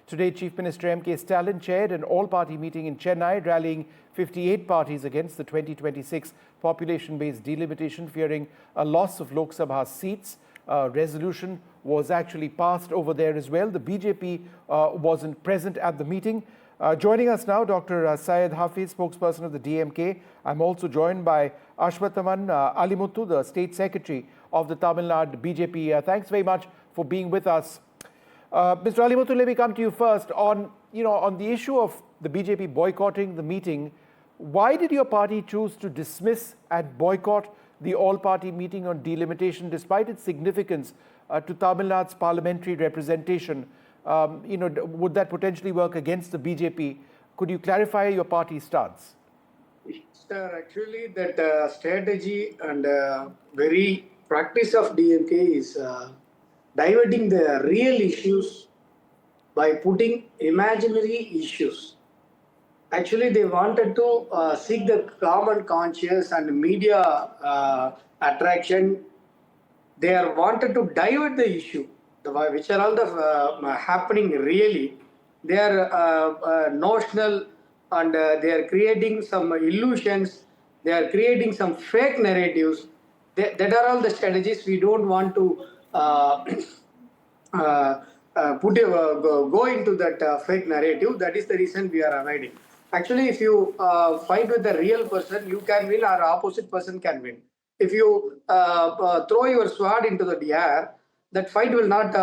Today, Chief Minister M.K. Stalin chaired an all-party meeting in Chennai, rallying 58 parties against the 2026 population-based delimitation, fearing a loss of Lok Sabha seats. Resolution was actually passed over there as well. The BJP wasn't present at the meeting. Joining us now, Dr. Syed Hafiz, spokesperson of the DMK. I'm also joined by Ashwathaman Alimuthu, the State Secretary of the Tamil Nadu BJP. Thanks very much for being with us. Mr. Alimuthu, let me come to you first on the issue of the BJP boycotting the meeting. Why did your party choose to dismiss and boycott the all-party meeting on delimitation, despite its significance to Tamil Nadu's parliamentary representation? Would that potentially work against the BJP? Could you clarify your party's stance? Sir, actually, that strategy and very practice of DMK is diverting the real issues by putting imaginary issues. Actually, they wanted to seek the common conscience and media attraction. They wanted to divert the issue, which are all the happening really. They are notional and they are creating some illusions. They are creating some fake narratives. That are all the strategies. We don't want to go into that fake narrative. That is the reason we are avoiding. Actually, if you fight with the real person, you can win, or opposite person can win. If you throw your sword into the air, that fight will not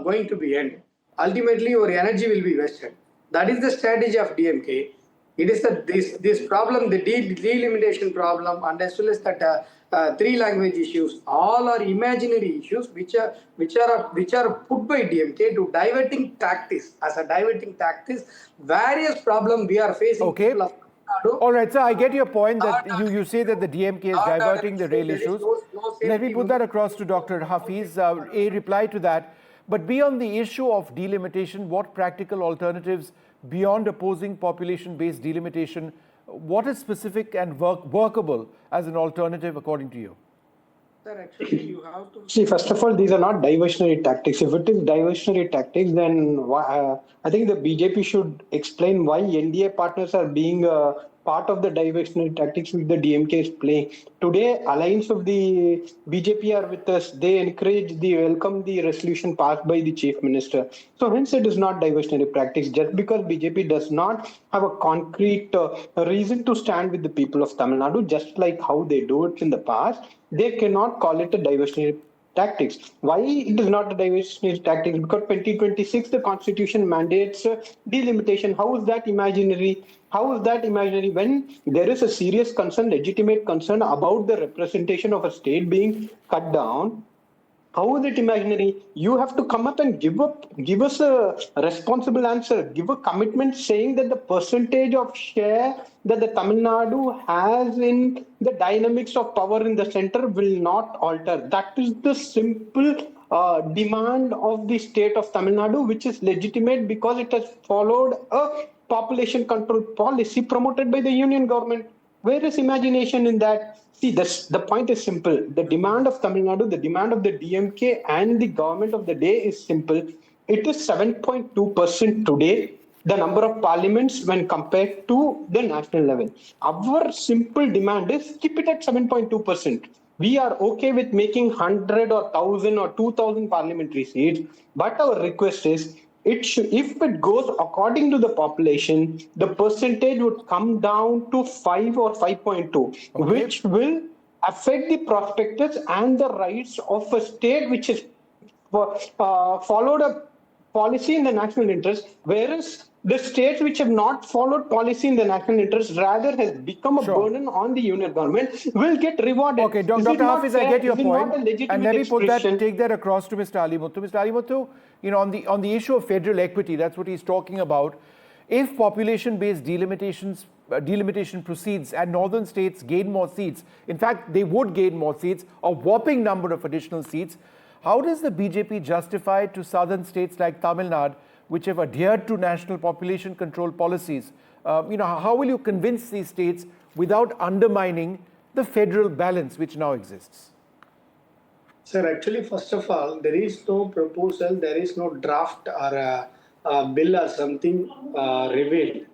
going to be end. Ultimately, your energy will be wasted. That is the strategy of DMK. It is this problem, the delimitation problem, and as well as that three language issues, all are imaginary issues which are put by DMK to diverting tactics. As a diverting tactics, various problems we are facing. Okay. All right, sir, I get your point that you say that the DMK is diverting the real issues. Let me put that across to Dr. Hafiz, a reply to that. But beyond the issue of delimitation, what practical alternatives beyond opposing population-based delimitation, what is specific and workable as an alternative according to you? Sir, actually, you have to see. First of all, these are not diversionary tactics. If it is diversionary tactics, then I think the BJP should explain why NDA partners are being part of the diversionary tactics which the DMK is playing. Today, alliance of the BJP are with us. They welcome the resolution passed by the Chief Minister. So hence it is not diversionary tactics. Just because BJP does not have a concrete reason to stand with the people of Tamil Nadu, just like how they do it in the past, they cannot call it a diversionary tactics. Why it is not a diversionary tactics? Because 2026 the constitution mandates delimitation. How is that imaginary? How is that imaginary when there is a serious concern, legitimate concern about the representation of a state being cut down? How is it imaginary? You have to come up and give us a responsible answer, give a commitment saying that the percentage of share that the Tamil Nadu has in the dynamics of power in the center will not alter. That is the simple demand of the state of Tamil Nadu, which is legitimate because it has followed a population control policy promoted by the union government. Where is imagination in that? See, the point is simple. The demand of Tamil Nadu, the demand of the DMK and the government of the day is simple. It is 7.2% today, the number of parliaments when compared to the national level. Our simple demand is keep it at 7.2%. We are okay with making 100 or 1,000 or 2,000 parliamentary seats, but our request is if it goes according to the population, the percentage would come down to 5 or 5.2, which will affect the prospectus and the rights of a state which has followed a policy in the national interest, whereas the states which have not followed policy in the national interest rather has become a burden on the union government will get rewarded. Okay, Dr. Hafiz, I get your point. And let me take that across to Mr. Alimuthu. Mr. Alimuthu, on the issue of federal equity, that's what he's talking about. If population-based delimitation proceeds and northern states gain more seats, in fact, they would gain more seats, a whopping number of additional seats, how does the BJP justify to southern states like Tamil Nadu, which have adhered to national population control policies? How will you convince these states without undermining the federal balance which now exists? Sir, actually, first of all, there is no proposal, there is no draft or bill or something revealed.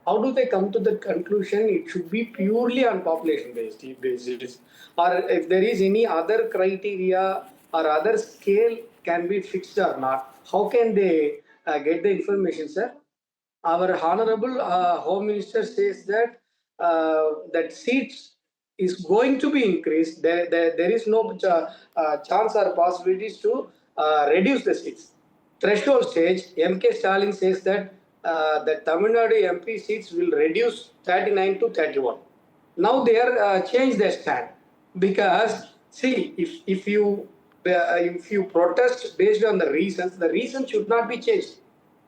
How do they come to the conclusion it should be purely on population basis, or if there is any other criteria or other scale can be fixed or not? How can they get the information, sir? Our honorable home minister says that that seats is going to be increased. There is no chance or possibilities to reduce the seats. Threshold stage, MK Stalin says that the Tamil Nadu MP seats will reduce 39 to 31. Now they are changed their stand, because see, if you protest based on the reasons should not be changed.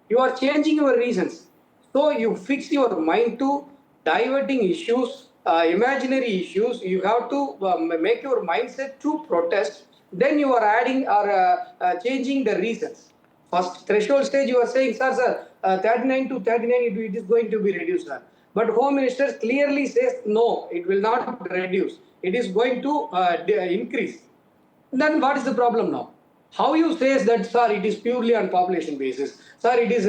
You are changing your reasons. So you fix your mind to diverting issues, imaginary issues. You have to make your mindset to protest. Then you are adding or changing the reasons. First threshold stage, you are saying, sir, 39 to 39, it is going to be reduced, sir. But Home Minister clearly says, no, it will not reduce. It is going to increase. Then what is the problem now? How you says that, sir, it is purely on population basis, sir, it is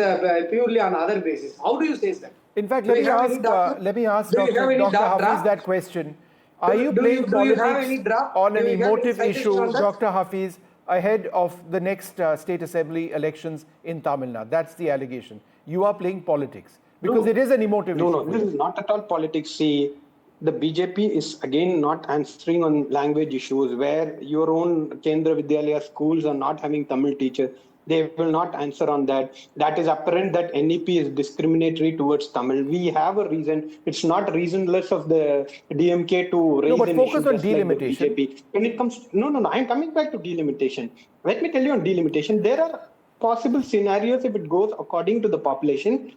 purely on other basis? How do you say that? In fact, Do let you me have ask, any document? let me ask Do you have Dr. any Hafiz draft? that question. Are you Do playing you have any politics draft? on an Do you have any emotive citation issue, on that? Dr. Hafiz, ahead of the next state assembly elections in Tamil Nadu? That's the allegation. You are playing politics because it is an emotive issue. No, this is not at all politics. See, the BJP is again not answering on language issues where your own Kendra Vidyalaya schools are not having Tamil teachers. They will not answer on that. That is apparent that NEP is discriminatory towards Tamil. We have a reason. It's not reasonless of the DMK to raise but an focus issue on just like the delimitation. BJP. When it comes, no, I'm coming back to delimitation. Let me tell you on delimitation, there are possible scenarios if it goes according to the population.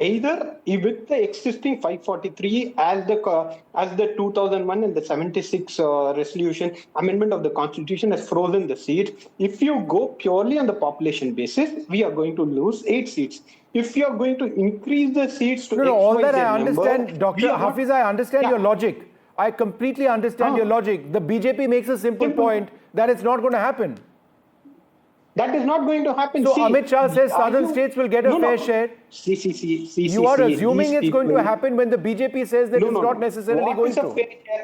Either with the existing 543 as the 2001 and the 76 resolution amendment of the constitution has frozen the seat. If you go purely on the population basis, we are going to lose 8 seats. If you are going to increase the seats to No, all that XYZ I number, understand, Dr. Hafiz, I understand your logic. I completely understand your logic. The BJP makes a simple point that it's not going to happen. That is not going to happen. So See, Amit Shah says southern states will get a fair share. You are assuming it's going to happen when the BJP says that it's not necessarily going to.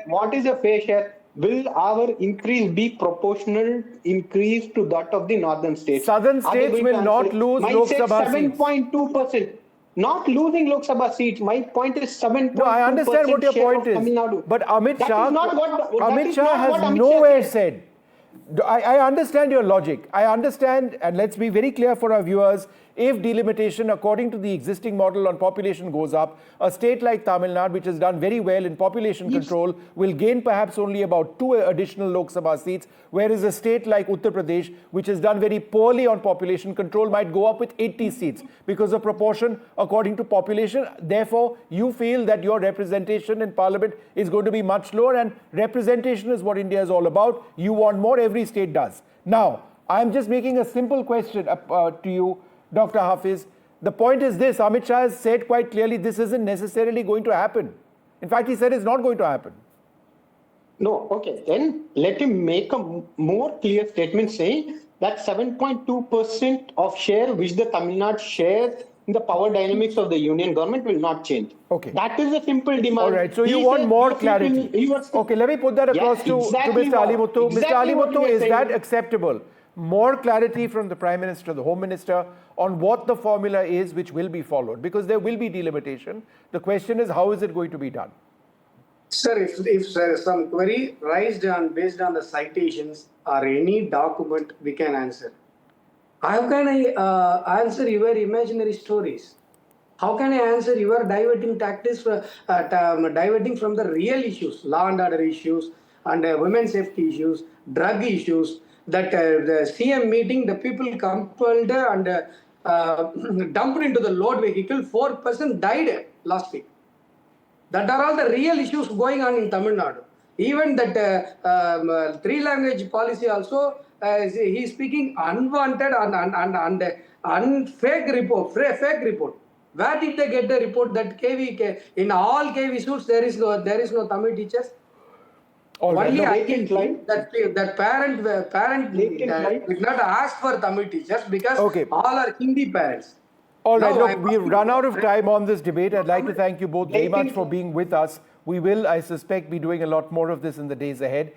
What is a fair share? Will our increase be proportional increase to that of the northern states? Southern states will not lose Lok Sabha seats. 7.2%. Not losing Lok Sabha seats. My point is 7.2%. No, I understand what your point is. But Amit Shah has nowhere said. I understand your logic. I understand, and let's be very clear for our viewers, if delimitation according to the existing model on population goes up, a state like Tamil Nadu, which has done very well in population control, will gain perhaps only about 2 additional Lok Sabha seats, whereas a state like Uttar Pradesh, which has done very poorly on population control, might go up with 80 seats because of proportion according to population. Therefore, you feel that your representation in parliament is going to be much lower, and representation is what India is all about. You want more, every state does. Now, I'm just making a simple question to you, Dr. Hafiz. The point is this: Amit Shah has said quite clearly this isn't necessarily going to happen. In fact, he said it's not going to happen. No, okay. Then let him make a more clear statement saying that 7.2% of share which the Tamil Nadu shares in the power dynamics of the union government will not change. Okay. That is a simple demand. All right. So you want more clarity. Okay, let me put that across to Mr. Ali Muthu. Mr. Ali Muthu, is that acceptable? More clarity from the Prime Minister, the Home Minister, on what the formula is which will be followed, because there will be delimitation. The question is, how is it going to be done? Sir, if some query raised based on the citations or any document, we can answer. How can I answer your imaginary stories? How can I answer your diverting tactics, diverting from the real issues, law and order issues, and women's safety issues, drug issues? That the CM meeting, the people compelled and dumped into the load vehicle, 4% died last week. That are all the real issues going on in Tamil Nadu. Even that 3-language policy also, he is speaking unwanted and fake report. Where did they get the report that KV in all KV schools there is no Tamil teachers? Only I can claim that parent did not ask for Tamil teachers because all are Hindi parents. All right, Now look, I'm we've asking run you- out of time on this debate. I'd like to thank you both very much Letting- for being with us. We will, I suspect, be doing a lot more of this in the days ahead.